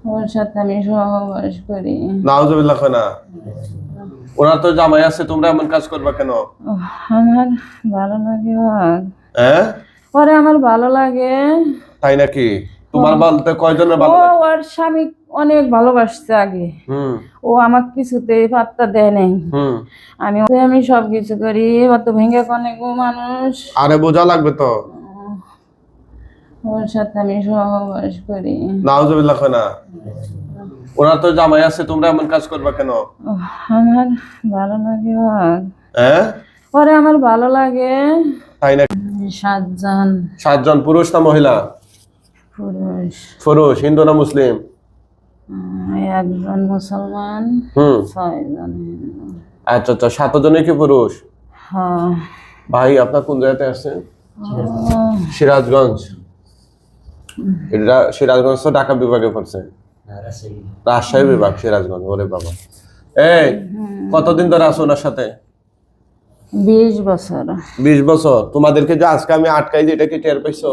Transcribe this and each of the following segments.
ওর সাথে আমি সহবাস করি। নাউজুবিল্লাহ কয় না। ওনার তো জামাই আছে, তোমরা এমন কাজ করবা কেন? আমার ভালো লাগে ওর। হ্যাঁ, ওরে আমার ভালো লাগে। তাই নাকি? তোমার বলতে কয়জনের ভালো ও লাগে? ওর স্বামী অনেক ভালোবাসছে আগে। ও আমাকে কিছুতেই পাত্তা দেয় নাই। আমি সবকিছু করি, অত ভেঙে কনে গো মানুষ। আরে বোঝা লাগবে তো। ওর সাথে আমি সহবাস করি। নাউজুবিল্লাহ কয় না। ওনার তো জামাই আছে, তোমরা এমন কাজ করবা কেন? আমার ভালো লাগে ওর। হ্যাঁ, ওরে আমার ভালো লাগে। তাই নাকি? 7 জন। 7 জন পুরুষ না মহিলা? পুরুষ। পুরুষ। হিন্দু না মুসলিম? একজন মুসলমান, 6 জন হিন্দু। আচ্ছা আচ্ছা, 7 জনই কি পুরুষ? হ্যাঁ। ভাই আপনার কোন জায়গাতে আসছেন? সিরাজগঞ্জ। এটা সিরাজগঞ্জ তো ঢাকা বিভাগে পড়ছে। রাজশাহী বিভাগ, সিরাজগঞ্জ। ওরে বাবা, এই কতদিন ধরে আছো ওনার সাথে? 20 বছর। 20 বছর। তোমাদেরকে যে আজকে আমি আটকাই যে, এটা কি টের পাইছো?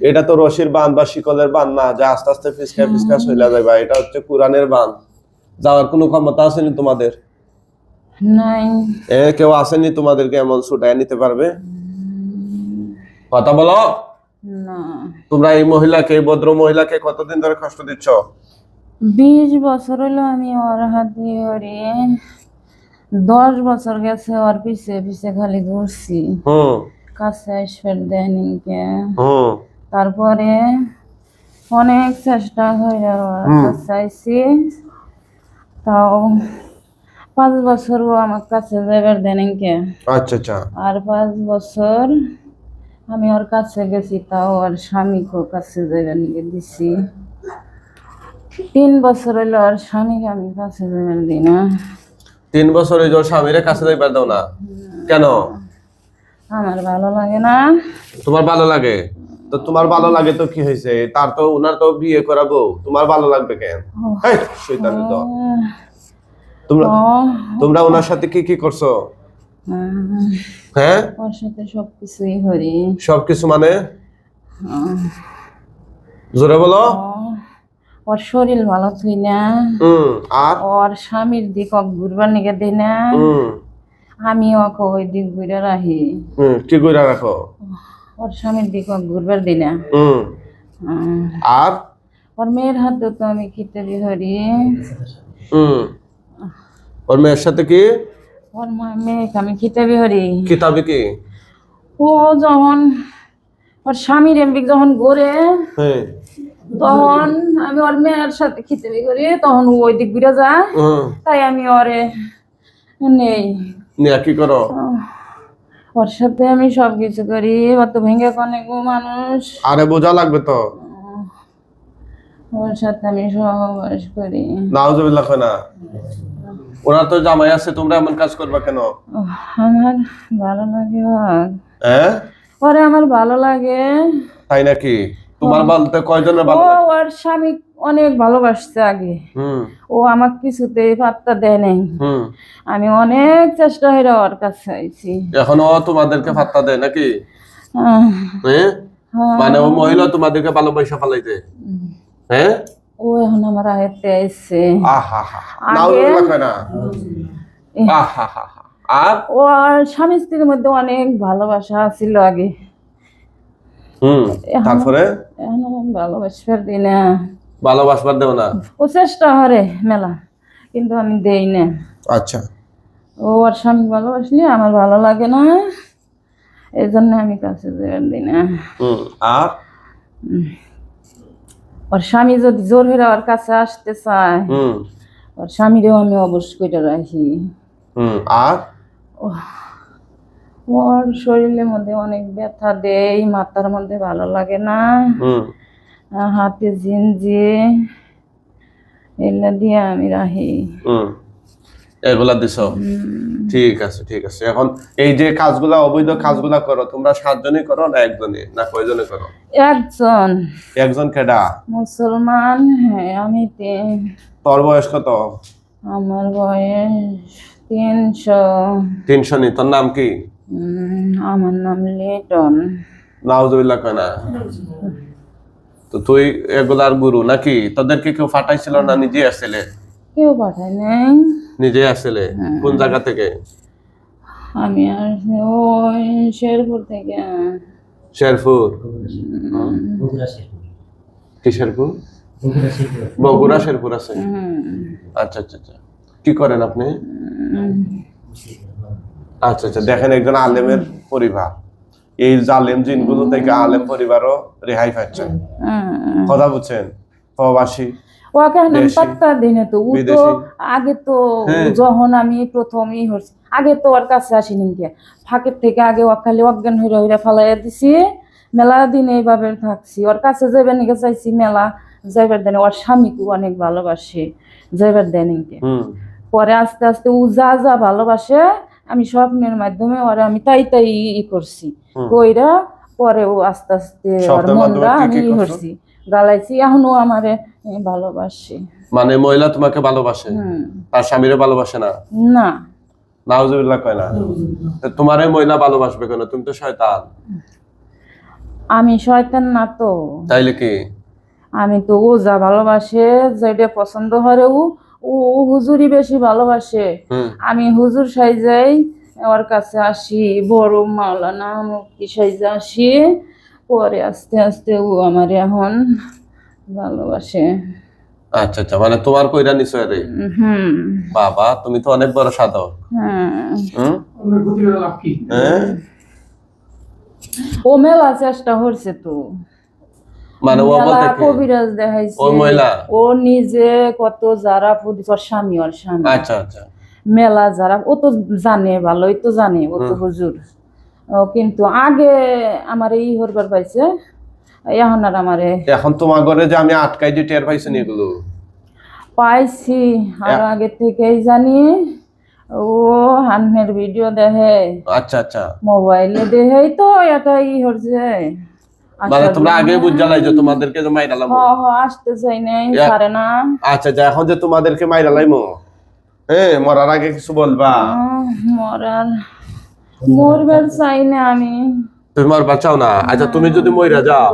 এটা তো রশির বাঁধ বা শিকলের বাঁধ না, যে আস্তে আস্তে ফিসকা ফিসকা চলে যাবে। এটা হচ্ছে কোরআনের বাঁধ। যাওয়ার কোনো ক্ষমতা আসেনি তোমাদের? নাই। কেউ আসেনি তোমাদেরকে এমন ছুটায় নিতে পারবে? কথা বলো না। তোমরা এই মহিলাকে, এই ভদ্র মহিলাকে কতদিন ধরে কষ্ট দিচ্ছ? 20 বছর হলো আমি ওর হাত দিয়ে ওরে। 10 বছর গেছে ওর পিছে পিছে খালি ঘুরছি। কাছে আসবে দেয়নি কে। তারপরে অনেক চেষ্টা হয়ে ওর কাছে আইছি, তাও 5 বছর ও আমার কাছে যাবার দেয়নি কে। আচ্ছা আচ্ছা। আর 5 বছর আমি ওর কাছে গেছি, তাও ওর স্বামীকে কাছে যাবার নিয়ে দিছি। 3 বছর হইলো ওর স্বামীকে আমি কাছে যাবার দিই না। 3 বছর এই যে স্বামীর কাছে যাইবার দাও না কেন? আমার ভালো লাগে না। তোমার ভালো লাগে তো? তোমার ভালো লাগে তো কি হয়েছে? তার তো, উনার তো বিয়ে করাবো, তোমার ভালো লাগবে কেন? শয়তানের দল। তোমরা ওনার সাথে কি কি করছো? হ্যাঁ, ওর সাথে সবকিছুই করি। সবকিছু মানে? জোরে বলো। ওর শরীর ভালো থই না। আর ওর স্বামীর দিক ঘুরবার নিকে দিই না। আমি ওকে ওই দিক ঘুরে রাখি। কি কইরা রাখো? ওর স্বামীর দিক ঘুরবার দিই না। আর ওর মেয়ের হাতে তো আমি খেতে ধরি। ওর মেয়ের সাথে কি? ওর মেয়েকে আমি খেতে বিহরি। কিতাবে কি? ও যখন ওর স্বামীর এমবি যখন গড়ে, তখন আমি ওর মেয়ের সাথে খেতে করি, তখন ওই দিক ঘুরে যায়। তাই আমি ওরে নেই। কি করো? ওর সাথে আমি সবকিছু করি, অত ভেঙে কনে গো মানুষ। আরে বোঝা লাগবে তো। ওর সাথে আমি সহবাস করি। নাউজুবিল্লাহ কয় না। ওনার তো জামাই আছে, তোমরা এমন কাজ করবা কেন? আমার ভালো লাগে ওর। হ্যাঁ, ওরে আমার ভালো লাগে। তাই নাকি? তোমার বলতে কয়জনের ভালো লাগে? ওর স্বামী অনেক ভালোবাসছে আগে। ও আমাকে কিছুতেই পাত্তা দেয় নাই। আমি অনেক চেষ্টা হয়ে ওর কাছে আইছি। এখনো তোমাদেরকে পাত্তা দেয় নাকি? মানে ও মহিলা তোমাদেরকে ভালোবাসা ফেলাইতে? হ্যাঁ, ও এখন আমার আয়ত্তে আইছে। আর ওর স্বামী স্ত্রীর মধ্যে অনেক ভালোবাসা ছিল আগে। তারপরে এখন ভালোবাসবার দিই না। ভালোবাসবার দেও না? ও চেষ্টা করে মেলা, কিন্তু আমি দেই না। আচ্ছা। ও আর স্বামী ভালোবাসলে আমার ভালো লাগে না, এই জন্য আমি কাছে দিই না। আর ওর স্বামী যদি জোর হয়ে ওর কাছে আসতে চায়, ওর স্বামীরেও আমি অবশ্য করে রাখি। আর ওর শরীরের মধ্যে অনেক ব্যথা দেয়, মাথার মধ্যে ভালো লাগে না, হাতে জিনজি এগুলা দিয়ে আমি রাখি। এগুলা দিছ? ঠিক আছে ঠিক আছে। এখন এই যে কাজগুলা, অবৈধ কাজগুলা করো তোমরা 7 জনই করো না একজনই, না কয়জনে করো? একজন। একজন কেডা? মুসলমান। হ্যাঁ, আমি 3। তোর বয়স কত? আমার বয়স 300। 300 নি? তোর নাম কি? আমার নাম লিটন। নাউজুবিল্লাহ কয় না। তো তুই এগুলার গুরু নাকি? তোদেরকে কেউ পাঠাইছিল না নিজে আসছিলে? কেউ পাঠায় নাই। নিজে আসছিলে? কোন জায়গা থেকে? আমি আর ওই শেরপুর থেকে। শেরপুর? কি শেরপুর? বগুড়া শেরপুর আছে। আচ্ছা আচ্ছা আচ্ছা। কি করেন আপনি? আচ্ছা আচ্ছা। দেখেন, একজন আলেমের পরিবার, এই জালেম জিনগুলো থেকে আলেম পরিবারও রেহাই পাচ্ছে। কথা বুঝছেন? প্রবাসী ওকে আমি পাত্তা দিই না তো। ও তো আগে তো যখন আমি প্রথমই হচ্ছি, আগে তো ওর কাছে আসিনি কে, ফাঁকের থেকে আগে ও খালি অজ্ঞান হইরা হইরা ফালাইয়া দিছি। মেলা দিন এইভাবে থাকছি, ওর কাছে যাইবার নিকে চাইছি, মেলা যাইবার দেন। ওর স্বামীকে অনেক ভালোবাসে, যাইবার দেন কে। পরে আস্তে আস্তে ও যা যা ভালোবাসে আমি স্বপ্নের মাধ্যমে ওরা আমি তাই তাই করছি কইরা। পরে ও আস্তে আস্তে ওর মনটা আমি করছি, গালাইছি। এখনো আমারে ভালোবাসে। মানে মহিলা তোমাকে ভালোবাসে, তার স্বামীরে ভালোবাসে না? না। নাউজুবিল্লাহ কয় না? তোমারে মহিলা ভালোবাসবে কেন? তুমি তো শয়তান। আমি শয়তান না তো। তাইলে কি? আমি তো ও যা ভালোবাসে, যেটা পছন্দ হয় ও হুজুরি বেশি ভালোবাসে। আমি হুজুর সাইজাই ওর কাছে আসি, বড় মাওলানা মুক্তি সাইজা আসি। পরে আস্তে আস্তে ও আমার এখন ভালোবাসে। আচ্ছা আচ্ছা। মানে তোমার কইরা নিছো রে? বাবা, তুমি তো অনেক বড় সাধক। ও মেলা চেষ্টা করছে তো। মানে ও বলতে কি? কবিরাজ দেখাইছে। ও মহিলা ও নিজে কত যারা ওর স্বামী, ওর স্বামী। আচ্ছা আচ্ছা। মেলা যারা, ও তো জানে, ভালোই তো জানে, ও তো হুজুর। কিন্তু আগে আমার এই হরবার পাইছে, এখন আর আমারে। এখন তোমার ঘরে যে আমি আটকাই যে টের পাইছেন এগুলো? পাইছি, আর আগে থেকেই জানি। ও হান্নের ভিডিও দেখে। আচ্ছা আচ্ছা। মোবাইলে দেখেই তো এটাই হচ্ছে। মানে তোমরা আগে বুঝালাই যে তোমাদেরকে যে মাইরালাম? আসতে চাই নাই, পারে না। আচ্ছা আচ্ছা। এখন যে তোমাদেরকে মাইরালাইমো, মরার আগে কিছু বলবা? মরবার চাই না আমি। তুমি মরবার চাও না? আচ্ছা, তুমি যদি মইরা যাও,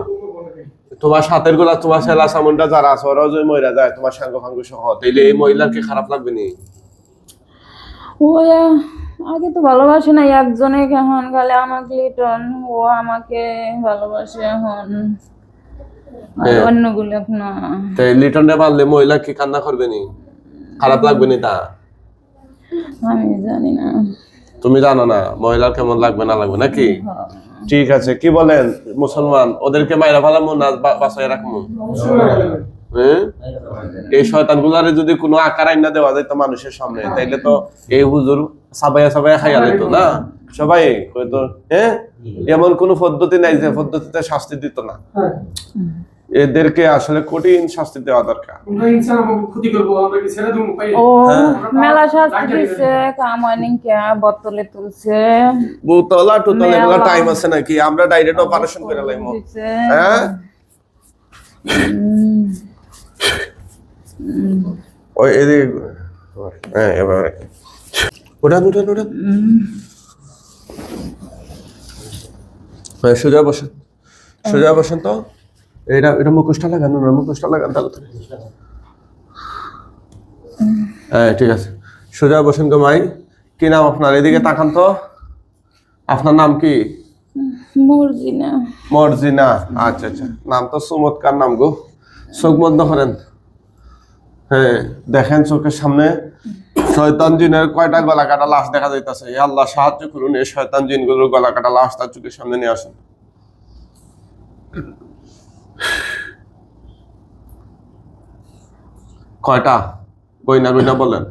তোমার সাথের গুলা, তোমার ছেলা সামনটা যারা আছে ওরাও যদি মইরা যায়, তোমার সাঙ্গ ফাঙ্গ সহ, তাইলে এই মহিলার কি খারাপ লাগবে নি? ও আগে তো ভালোবাসে না একজনে, এখন গালে আমাকে লিটন, ও আমাকে ভালোবাসে এখন, অন্যগুলো না। তাই লিটনটা পারলে মহিলা কি কান্না করবে নি? খারাপ লাগবে নি তা? আমি জানি না। তুমি জানো না মহিলার কেমন লাগবে না লাগবে নাকি? ঠিক আছে, কি বলেন মুসলমান? ওদেরকে মাইরা ফেলামো না বাঁচাই রাখবো? এই শয়তান গুলারে যদি কোনো আকার আইনা দেওয়া যায় তো মানুষের সামনে, তাইলে তো এই হুজুর সাবাইয়া সাবাইয়া খাইয়া যেত না সবাই। হয়তো এমন কোন পদ্ধতি নাই যে পদ্ধতিতে শাস্তি দিত না। এদেরকে আসলে কঠিন শাস্তি দেওয়া দরকার। মেলা শাস্তি দিচ্ছে, কামানিং কে বোতলে তুলছে, বোতলা টোতলে এগুলা টাইম আছে নাকি? আমরা ডাইরেক্ট অপারেশন করে লাইমু। হ্যাঁ, ওই এদিকে। হ্যাঁ, এবারে ওটা সোজা বসেন, সোজা বসেন তো। এটা মুখোশটা লাগানো না, মুখোশটা লাগান তাহলে। হ্যাঁ, ঠিক আছে, সোজা বসেন গো। মাই, কি নাম আপনার? এদিকে তাকান তো। আপনার নাম কি? মর্জিনা। মর্জিনা, আচ্ছা আচ্ছা। নাম তো চমৎকার নাম গো। চোখ বন্ধ করেন। হ্যাঁ, দেখেন চোখের সামনে শয়তান জিনের কয়টা গলা কাটা লাশ দেখা যাইতেছে। আল্লাহ সাহায্য করুন, এই শয়তান জিনগুলোর গলা কাটা লাশ তার চোখের সামনে নিয়ে আসুন। কয়টা? গয়না গয়না বলেন।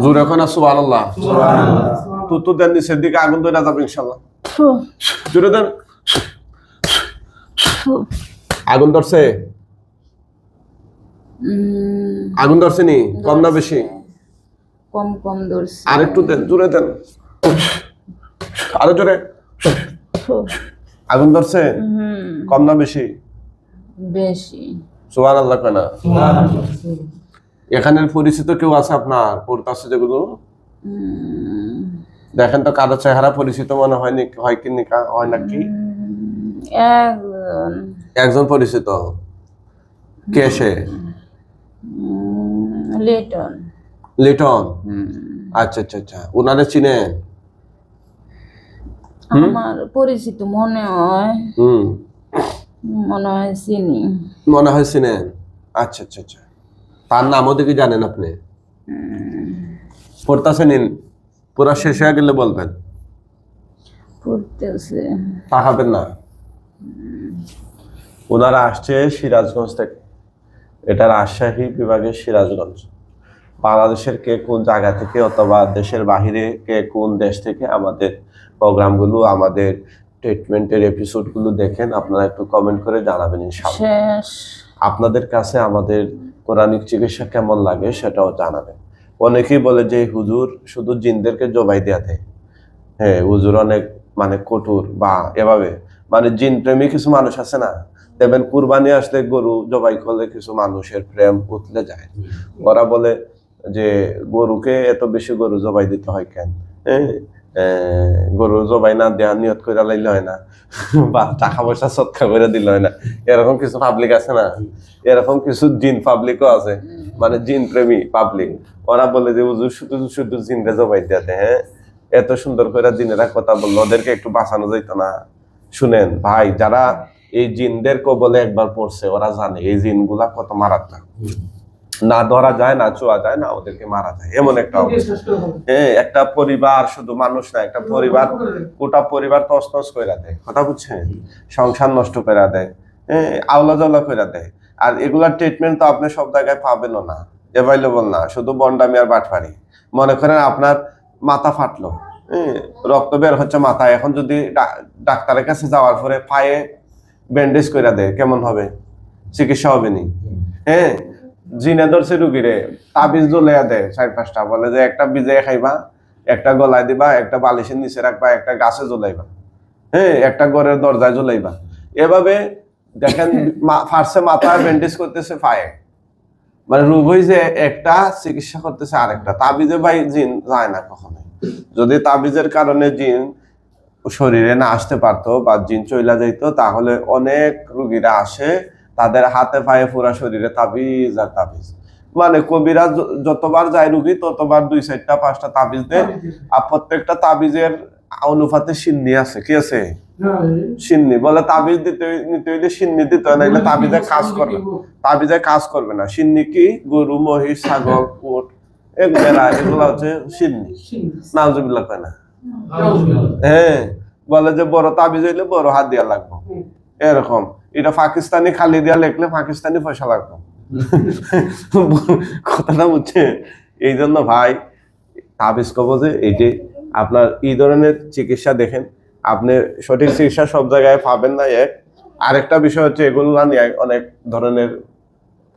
জোরে কয় না সুবহানাল্লাহ। তো দেন নিচের দিকে আগুন ধরে যাবে ইনশাআল্লাহ। জোরে দেন। আগুন ধরছে? আগুন ধরছে নি? কম না বেশি? কম কম ধরছে। আরেকটু দেন, জোরে দেন, আরো জোরে। আগুন ধরছে? কম না বেশি? বেশি। সুবহানাল্লাহ কয় না? এখানের পরিচিত কেউ আছে আপনার? পড়তাছে যেগুলো দেখেন তো কারো চেহারা পরিচিত মনে হয়নি, হয় কি হয় নাকি? একজন একজন পরিচিত। কে সে? লিটন। লিটন। আচ্ছা আচ্ছা আচ্ছা, উনারে চিনেন? আমার পরিচিত মনে হয়, হুম, মনে হয় চিনি। মনে হয় চিনেন। আচ্ছা আচ্ছা আচ্ছা, তার নামও দেখি জানেন আপনি? পড়তেছে নিন, পুরা শেষ হয়ে গেলে বলবেন, পড়তেছে। তাকাবেন না। ওনারা আসছে সিরাজগঞ্জ থেকে, এটা রাজশাহী বিভাগের সিরাজগঞ্জ। বাংলাদেশের কে কোন জায়গা থেকে অথবা দেশের বাহিরে কে কোন দেশ থেকে আমাদের প্রোগ্রামগুলো, আমাদের ট্রিটমেন্টের এপিসোডগুলো দেখেন, আপনারা একটু কমেন্ট করে জানাবেন ইনশাআল্লাহ। শেষ। আপনাদের কাছে আমাদের কোরআনিক চিকিৎসা কেমন লাগে সেটাও জানাবেন। অনেকেই বলে যে হুজুর শুধু জিনদেরকে জবাই দেয়া দেয়। হ্যাঁ, হুজুর অনেক মানে কঠোর বা এভাবে, মানে জিন প্রেমী কিছু মানুষ আছে না, দেখবেন কুরবানি আসলে গরু জবাই করলে কিছু মানুষের প্রেম উতলে যায়। ওরা বলে যে গরুকে এত বেশি গরু জবাই দিতে হয় কেন? গরু জবাই না দেওয়া নিয়ত করে লাইলে হয় না, বা টাকা পয়সা সৎকার করে দিলে হয় না। এরকম কিছু পাবলিক আছে না, এরকম কিছু জিন পাবলিকও আছে, মানে জিন প্রেমী পাবলিক। ওরা বলে যে হুজুর শুধু শুধু জিনকে জবাই দেওয়াতে, হ্যাঁ এত সুন্দর করে দিনেরা কথা বললো, ওদেরকে একটু বাঁচানো যাইতো না? শুনেন ভাই, যারা এই জিনদের কবলে একবার পড়ছে ওরা জানে এই জিনগুলা কত মারাত্মক। না ধরা যায়, না ছোঁয়া যায়, না ওদেরকে মারা যায়, এমন একটা অবস্থা। হ্যাঁ, একটা পরিবার, শুধু মানুষ না, একটা পরিবার, গোটা পরিবার তছনছ করে দেয়, কথা বুঝছেন? সংসার নষ্ট করে দেয়, হ্যাঁ আওলা জলা করে দেয়। আর এগুলার ট্রিটমেন্ট তো আপনি সব জায়গায় পাবেনও না, অ্যাভেলেবল না, শুধু বন্ডামি আর বাটপারি। মনে করেন আপনার মাথা ফাটলো, রক্ত বের হচ্ছে মাথায়, এখন যদি ডাক্তারের কাছে যাওয়ার পরে পায়ে ব্যান্ডেজ করে দেয়, কেমন হবে? চিকিৎসা হবে নি? হ্যাঁ, জিনে ধরছে রুগীরে, তাবিজ জ্বলাইয়া দেয় 4-5টা, বলে যে একটা ভিজাইয়া খাইবা, একটা গলায় দিবা, একটা বালিশের নিচে রাখবা, একটা গাছে জ্বলাইবা, হ্যাঁ একটা ঘরের দরজায় জ্বলাইবা। এভাবে দেখেন ফার্স্টে মাথায় ব্যান্ডেজ করতেছে পায়ে, মানে রোগ হয়েছে একটা, চিকিৎসা করতেছে আরেকটা। তাবিজে ভাই জিন যায় না কখনোই। যদি তাবিজের কারণে জিন শরীরে না আসতে পারতো বা জিন চইলা যাইতো, তাহলে অনেক রুগীরা আসে, তাদের হাতে পায়ে পুরা শরীরে তাবিজ আর তাবিজ, মানে কবিরা যতবার যায় রুগী ততবার 2-4টা-5টা তাবিজ দেয়। আর প্রত্যেকটা তাবিজের অনুপাতে সিন্নি আছে, কি আছে? সিন্নি। বলে তাবিজ নিতে হইলে সিন্নি দিতে হয়, নাইলে তাবিজে কাজ করবে, তাবিজে কাজ করবে না। সিন্নি কি? গরু, মহিষ, ছাগল, উট, এগুলা হচ্ছে সিন্নি। নাউজুবিল্লাহ কয় না? হ্যাঁ, বলে যে বড় তাবিজ হইলে বড় হাত দিয়া লাগবে, এরকম। এটা পাকিস্তানি খালি দিয়া লেখলে পাকিস্তানি পয়সা লাগবে, কথাটা বুঝছে? এই জন্য ভাই তাবিজ কবজে এই যে আপনার এই ধরনের চিকিৎসা দেখেন, আপনি সঠিক চিকিৎসা সব জায়গায় পাবেন না। আরেকটা বিষয় হচ্ছে এগুলো নিয়ে অনেক ধরনের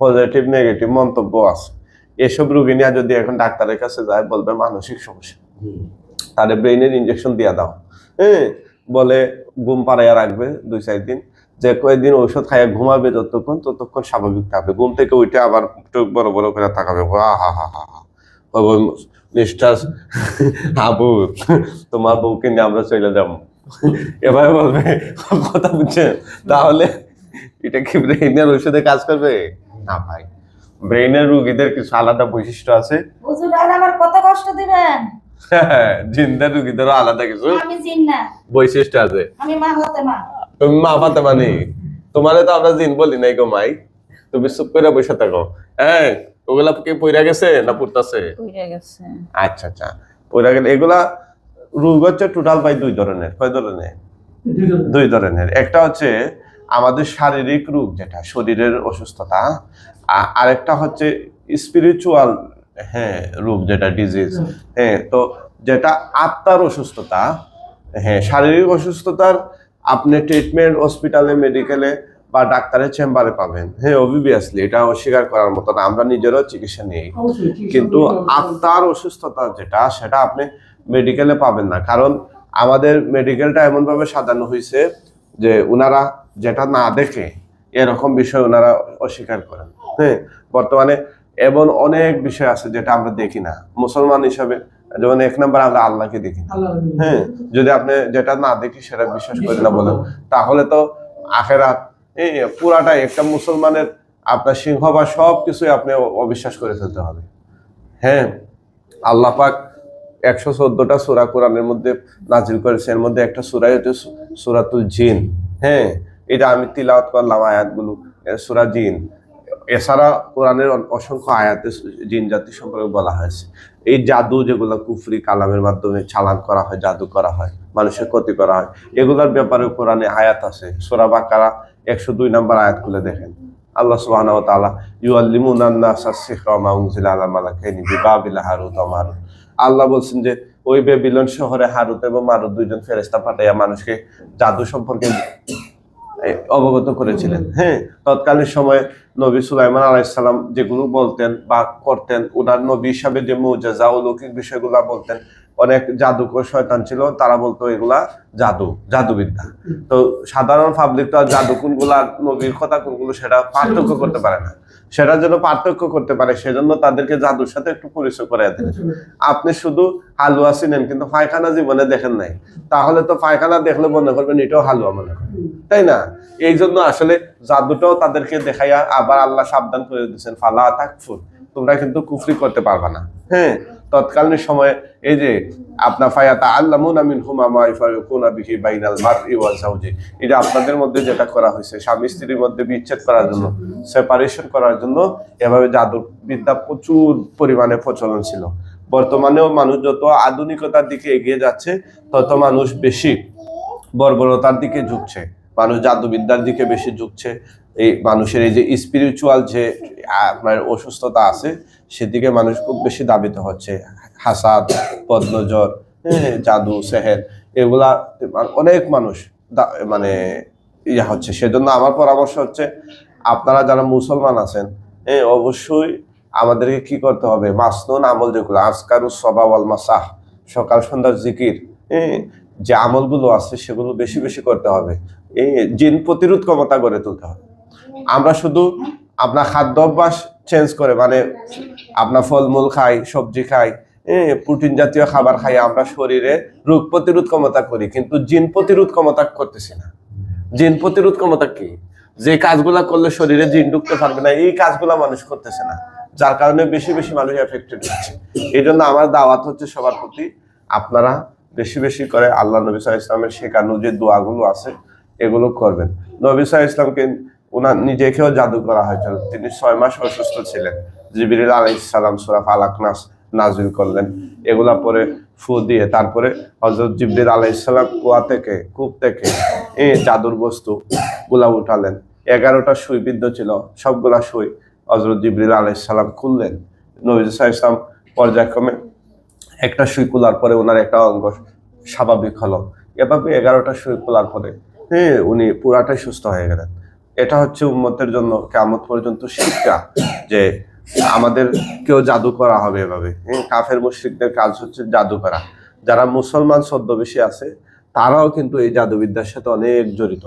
পজিটিভ নেগেটিভ মন্তব্য আছে। এসব রোগী নিয়ে যদি এখন ডাক্তারের কাছে যায়, বলবে মানসিক সমস্যা, তাদের ব্রেইনের ইনজেকশন দিয়া দাও, হ্যাঁ বলে ঘুম পাড়াইয়া রাখবে 2-4 দিন, যে কয়েকদিন ঔষধ খাইয়া ঘুমাবে, ততক্ষণ স্বাভাবিক থাকবে। ঘুম থেকে উঠে আবার চোখ বড় বড় করে তাকাবে, মিস্টার হাবু তোমার বউকে নিয়ে আমরা চলে যাবো, এভাবে বলবে, কথা বুঝছেন? তাহলে এটা কি ব্রেইনের ঔষধে কাজ করবে? না ভাই, ব্রেইনের রোগীদের কিছু আলাদা বৈশিষ্ট্য আছে। আমার কত কষ্ট দিবেন? জিনদের রোগীদেরও আলাদা কিছু আমি জিন না, বৈশিষ্ট্য আছে। আমি মা ফাতেমা। তুমি মা ফাতেমা নেই, তোমারে তো আমরা জিন বলি নাই গো মাই, তুমি চুপ করে বসে থাকো। হ্যাঁ, ওগুলা কি পইরা গেছে না পড়তাছে? পইরা গেছে। আচ্ছা আচ্ছা, পইরা গেলে। এগুলা রোগ হচ্ছে টোটাল ভাই 2 ধরনের। কয় ধরনের? 2 ধরনের। একটা হচ্ছে আমাদের শারীরিক রোগ, যেটা শরীরের অসুস্থতা, আরেকটা হচ্ছে স্পিরিচুয়াল, হ্যাঁ রোগ, যেটা ডিজিজ। হ্যাঁ, তো যেটা আত্মার অসুস্থতা, হ্যাঁ শারীরিক অসুস্থতার আপনি ট্রিটমেন্ট হসপিটালে, মেডিকেলে বা ডাক্তারের চেম্বারে পাবেন। হ্যাঁ অবভিয়াসলি, এটা অস্বীকার করার মতো না, আমরা নিজেরাও চিকিৎসা নিই। কিন্তু আত্মার অসুস্থতা যেটা, সেটা আপনি মেডিকেলে পাবেন না। কারণ আমাদের মেডিকেলটা এমন ভাবে সাজানো হয়েছে যে ওনারা যেটা না দেখে এরকম বিষয় ওনারা অস্বীকার করেন। হ্যাঁ, বর্তমানে এমন অনেক বিষয় আছে যেটা আমরা দেখি না। মুসলমান হিসাবে যেমন 1 নম্বর আমরা আল্লাহকে দেখি না। হ্যাঁ, যদি আপনি যেটা না দেখি সেটা বিশ্বাস করি না বলেন, তাহলে তো আখেরাত পুরাটাই একটা মুসলমানের আপনার সিংহভাগ সবকিছুই আপনি অবিশ্বাস করে ফেলতে হবে। হ্যাঁ, আল্লাহ পাক 114টা সূরা কোরআনের মধ্যে নাজিল করেছে, এর মধ্যে একটা সূরা হচ্ছে সূরাতুল জিন। হ্যাঁ, এটা আমি তিলাওয়াত করলাম আয়াতগুলো, সূরা জিন। এছাড়া কোরআনের অসংখ্য আয়াতে জিন জাতি সম্পর্কে বলা হয়েছে। এই জাদু যেগুলো কুফরি কালামের মাধ্যমে চালান করা হয়, জাদু করা হয়, মানুষের ক্ষতি করা হয়, এগুলোর ব্যাপারে কোরআনে আয়াত আছে। সূরা বাকারা 102 নম্বর আয়াত খুলে দেখেন। আল্লাহ সুবহানাহু ওয়া তাআলা ইউআল্লিমুনা আন-নাসা আস-সিহরা মা উনজিলা আলা মালাকাইনি বিবাবিল হারুত ওয়া মারুত। আল্লাহ বলছেন যে ওই বেবিলন শহরে হারুত এবং মারুত দুইজন ফেরেশতা পাঠাইয়া মানুষকে জাদু সম্পর্কে অবগত করেছিলেন। হ্যাঁ, তৎকালীন সময়ে নবী সুলাইমান আলাইহিস সালাম যেগুলো বলতেন বা করতেন, ওনার নবী হিসাবে যে মুজিজা অলৌকিক বিষয়গুলো বলতেন, অনেক জাদুকর শয়তান ছিল, তারা বলতো এগুলা জাদুবিদ্যা। তো সাধারণ পাবলিক তো জাদু কোনগুলা, নবীর কথা কোনগুলো সেটা পার্থক্য করতে পারে না। সেটার জন্য পার্থক্য করতে পারে, সেজন্য তাদেরকে জাদুর সাথে একটু পরিচয় করে দেন। আপনি শুধু হালুয়া চিনেন কিন্তু পায়খানা জীবনে দেখেন নাই, তাহলে তো পায়খানা দেখলে মনে করবেন এটাও হালুয়া মনে করেন, তাই না? এই জন্য আসলে জাদুটাও তাদেরকে দেখাইয়া আবার আল্লাহ সাবধান করে দিচ্ছেন, ফালা তাকফুর, তোমরা কিন্তু কুফরি করতে পারবা না। হ্যাঁ, তৎকালীন সময়ে এই যে আপনার ফায়াতা আল্লামুনা মিনহুমা মা ইয়াফারকুনা বিহি বাইনাল মারই ওয়া যাওজি, এটা আপনাদের মধ্যে যেটা করা হয়েছে স্বামী স্ত্রীর মধ্যে বিচ্ছেদ করার জন্য, সেপারেশন করার জন্য, এভাবে জাদু বিদ্যা প্রচুর পরিমাণে প্রচলন ছিল। বর্তমানেও মানুষ যত আধুনিকতার দিকে এগিয়ে যাচ্ছে তত মানুষ বেশি বর্বরতার দিকে ঝুঁকছে, মানুষ জাদুবিদ্যার দিকে বেশি ঝুঁকছে। এই মানুষের এই যে স্পিরিচুয়াল যে আপনার অসুস্থতা আছে সেদিকে মানুষ খুব বেশি দাবিত হচ্ছে। হাসাদ, পদ্মজর, জাদু, সেহের, এগুলা অনেক মানুষ মানে ইয়া হচ্ছে। সেজন্য আমার পরামর্শ হচ্ছে আপনারা যারা মুসলমান আছেন, অবশ্যই আমাদেরকে কি করতে হবে, মাসনুন আমল যেগুলো আজকারুস সাবা ওয়াল মাসাহ, সকাল সন্ধ্যার জিকির, যে আমলগুলো আছে সেগুলো বেশি বেশি করতে হবে। এই জিন প্রতিরোধ ক্ষমতা গড়ে তুলতে হবে। আমরা শুধু আপনার খাদ্য অভ্যাস চেঞ্জ করে, মানে আপনার ফলমূল খাই, সবজি খাই, প্রোটিন জাতীয় খাবার খাই, আমরা শরীরে রোগ প্রতিরোধ ক্ষমতা করি, কিন্তু জিন প্রতিরোধ ক্ষমতা করতেছি না। জিন প্রতিরোধ ক্ষমতা কি? যে কাজগুলা করলে শরীরে জিন ঢুকতে পারবে না, এই কাজগুলা মানুষ করতেছে না, যার কারণে বেশি বেশি মানুষ এফেক্টেড হচ্ছে। এই জন্য আমার দাওয়াত হচ্ছে সবার প্রতি, আপনারা বেশি বেশি করে আল্লাহ নবী সাল্লাল্লাহু আলাইহি ওয়াসাল্লামের শেখানো যে দোয়াগুলো আছে এগুলো করবেন। নবী সাল্লাল্লাহু আলাইহি ওয়াসাল্লামকে ওনার নিজেকেও জাদু করা হয়েছিল, তিনি 6 মাস অসুস্থ ছিলেন। জিবরিল আলাইহিস সালাম সূরা ফালাক নাস নাযিল করলেন, এগুলা পরে ফু দিয়ে তারপরে হযরত জিবরিল আলাইহিস সালাম কূপ থেকে জাদুর বস্তু গুলা উঠালেন। 11টা সুই বিদ্ধ ছিল, সবগুলা সুই হযরত জিবরিল আলাইহিস সালাম খুললেন। নবী সাল্লাল্লাহু আলাইহি ওয়াসাল্লাম পর্যায়ক্রমে একটা সুই খোলার পরে ওনার একটা অঙ্গ স্বাভাবিক হলো। এভাবে 11টা সুই খোলার পরে উনি পুরাটাই সুস্থ হয়ে গেলেন। এটা হচ্ছে উম্মতের জন্য কিয়ামত পর্যন্ত শিক্ষা, যে আমাদের কেউ জাদু করা হবে এভাবে। কাফের মুশরিকদের কাজ হচ্ছে জাদু করা। যারা মুসলমান ছদ্মবেশী আছে তারাও কিন্তু এই জাদুবিদ্যার সাথে অনেক জড়িত,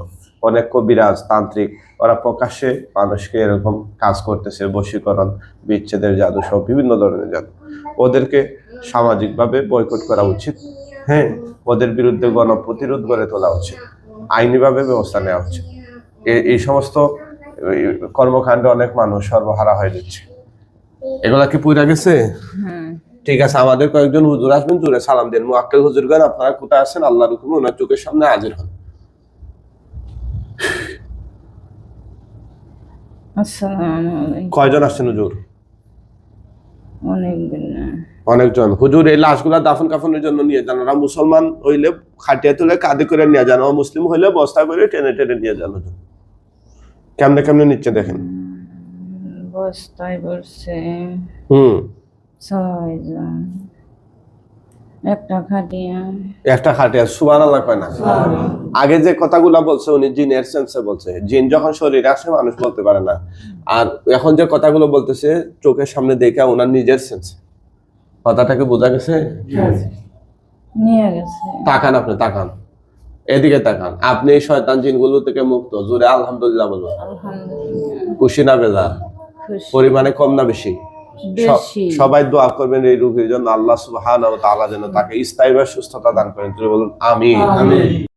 অনেক কবিরাজ, তান্ত্রিক, ওরা প্রকাশ্যে মানুষকে এরকম কাজ করতেছে, বশীকরণ, বিচ্ছেদের জাদু সব বিভিন্ন ধরনের জাদু। ওদেরকে সামাজিকভাবে বয়কট করা উচিত। হ্যাঁ, ওদের বিরুদ্ধে গণপ্রতিরোধ গড়ে তোলা উচিত, আইনিভাবে ব্যবস্থা নেওয়া উচিত। এই সমস্ত কর্মকাণ্ডে অনেক মানুষ সর্বহারা হয়ে যাচ্ছে। এগুলা কি পুরা গেছে? ঠিক আছে, আমাদের কয়েকজন হুজুর আসবেন, জোরে সালাম দেন। মুআক্কেল হুজুরগণ আপনারা কোথায় আছেন? আল্লাহর হুকুমে ওনার চোখের সামনে হাজির হন। আসসালামু আলাইকুম। কয়জন আসছেন হুজুর? অনেকজন। হুজুর এই লাশগুলা দাফন কাফনের জন্য নিয়ে যান। ওরা মুসলমান হইলে খাটিয়া তুলে কাঁধে করে নিয়ে যান, মুসলিম হইলে বস্তা করে টেনে টেনে নিয়ে যান। হুজুর কেমনে কেমনে নিচ্ছে দেখেন। বস্তায় বলছে 6 জন, একটা খাটিয়া। সুবহানাল্লাহ কয় না? আগে যে কথাগুলা বলছে উনি জিনের সেন্সে বলছে, জিন যখন শরীরে আসে মানুষ বলতে পারে না। আর এখন যে কথাগুলো বলতেছে চোখের সামনে দেখে ওনার নিজের সেন্সে। কথাটাকে বোঝা গেছে? নিয়ে গেছে। তাকান, আপনি তাকান, এদিকে তাকান। আপনি এই শয়তান জিনগুলো থেকে মুক্ত। জোরে আলহামদুলিল্লাহ বলুন। আলহামদুলিল্লাহ। খুশি না বেজার? পরিমাণে কম না বেশি? বেশি। সবাই দোয়া করবেন এই রোগীর জন্য, আল্লাহ সুবহানাহু ওয়া তাআলা যেন তাকে স্থায়ীভাবে সুস্থতা দান করেন। তুমি বলুন আমিন।